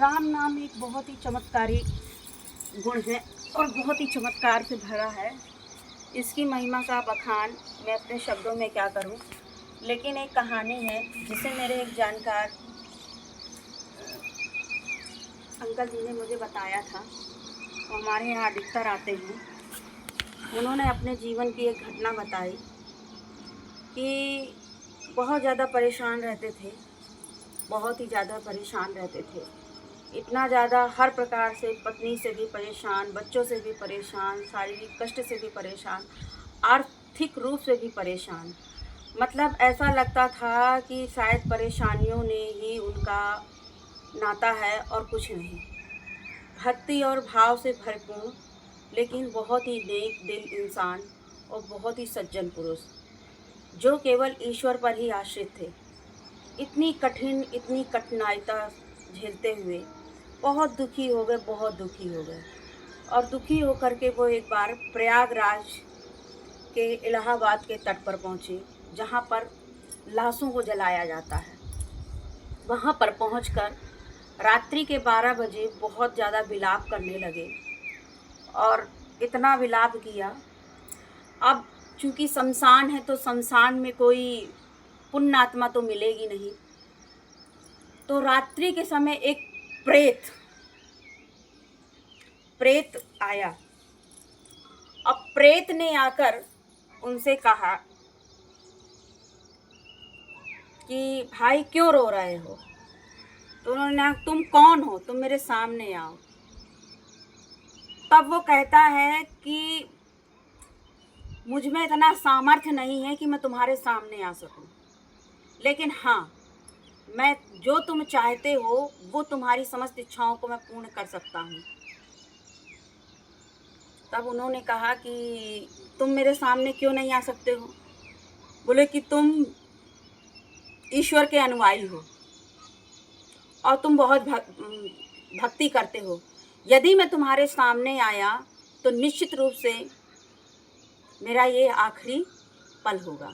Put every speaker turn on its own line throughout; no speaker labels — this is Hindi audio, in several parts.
राम नाम एक बहुत ही चमत्कारी गुण है और बहुत ही चमत्कार से भरा है। इसकी महिमा का बखान मैं अपने शब्दों में क्या करूं, लेकिन एक कहानी है जिसे मेरे एक जानकार अंकल जी ने मुझे बताया था। वो हमारे यहाँ अधिकतर आते हैं। उन्होंने अपने जीवन की एक घटना बताई कि बहुत ज़्यादा परेशान रहते थे, बहुत ही ज़्यादा परेशान रहते थे। इतना ज़्यादा हर प्रकार से, पत्नी से भी परेशान, बच्चों से भी परेशान, शारीरिक कष्ट से भी परेशान, आर्थिक रूप से भी परेशान। मतलब ऐसा लगता था कि शायद परेशानियों ने ही उनका नाता है और कुछ नहीं। भक्ति और भाव से भरपूर, लेकिन बहुत ही नेक दिल इंसान और बहुत ही सज्जन पुरुष, जो केवल ईश्वर पर ही आश्रित थे। इतनी कठिनाइयाँ झेलते हुए बहुत दुखी हो गए, बहुत दुखी हो गए। और दुखी होकर के वो एक बार प्रयागराज के इलाहाबाद के तट पर पहुँचे, जहाँ पर लाशों को जलाया जाता है। वहाँ पर पहुँचकर रात्रि के 12 बजे बहुत ज़्यादा विलाप करने लगे और इतना विलाप किया। अब चूँकि शमशान है तो शमशान में कोई पुण्य आत्मा तो मिलेगी नहीं, तो रात्रि के समय एक प्रेत आया। अब प्रेत ने आकर उनसे कहा कि भाई क्यों रो रहे हो? तो उन्होंने कहा, तुम कौन हो, तुम मेरे सामने आओ। तब वो कहता है कि मुझ में इतना सामर्थ्य नहीं है कि मैं तुम्हारे सामने आ सकूं, लेकिन हाँ, मैं जो तुम चाहते हो वो तुम्हारी समस्त इच्छाओं को मैं पूर्ण कर सकता हूँ। तब उन्होंने कहा कि तुम मेरे सामने क्यों नहीं आ सकते हो? बोले कि तुम ईश्वर के अनुयायी हो और तुम बहुत भक्ति करते हो। यदि मैं तुम्हारे सामने आया तो निश्चित रूप से मेरा ये आखिरी पल होगा।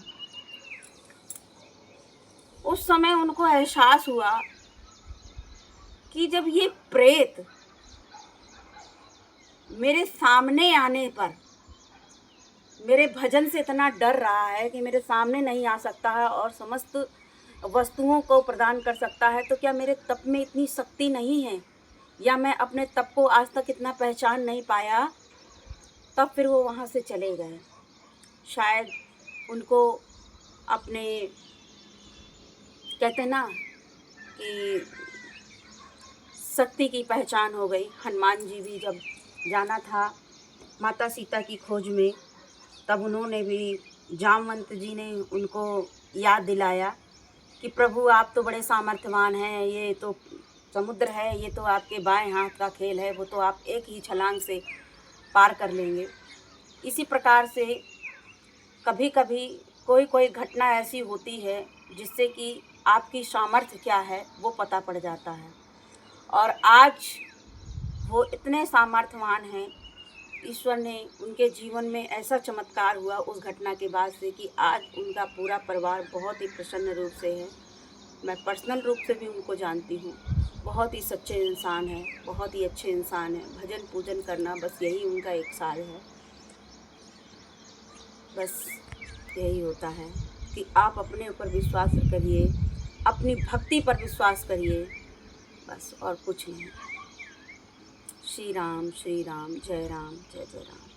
उस समय उनको एहसास हुआ कि जब ये प्रेत मेरे सामने आने पर मेरे भजन से इतना डर रहा है कि मेरे सामने नहीं आ सकता है और समस्त वस्तुओं को प्रदान कर सकता है, तो क्या मेरे तप में इतनी शक्ति नहीं है, या मैं अपने तप को आज तक इतना पहचान नहीं पाया? तब फिर वो वहाँ से चले गए। शायद उनको अपने, कहते ना कि शक्ति की पहचान हो गई। हनुमान जी भी जब जाना था माता सीता की खोज में, तब उन्होंने भी, जामवंत जी ने उनको याद दिलाया कि प्रभु आप तो बड़े सामर्थ्यवान हैं, ये तो समुद्र है, ये तो आपके बाएं हाथ का खेल है, वो तो आप एक ही छलांग से पार कर लेंगे। इसी प्रकार से कभी कभी कोई घटना ऐसी होती है जिससे कि आपकी सामर्थ्य क्या है वो पता पड़ जाता है। और आज वो इतने सामर्थ्यवान हैं, ईश्वर ने उनके जीवन में ऐसा चमत्कार हुआ उस घटना के बाद से कि आज उनका पूरा परिवार बहुत ही प्रसन्न रूप से है। मैं पर्सनल रूप से भी उनको जानती हूँ। बहुत ही सच्चे इंसान हैं, बहुत ही अच्छे इंसान हैं। भजन पूजन करना बस यही उनका एक सार है। बस यही होता है कि आप अपने ऊपर विश्वास करिए, अपनी भक्ति पर विश्वास करिए, बस और कुछ नहीं। श्री राम, जय राम, जय जय राम।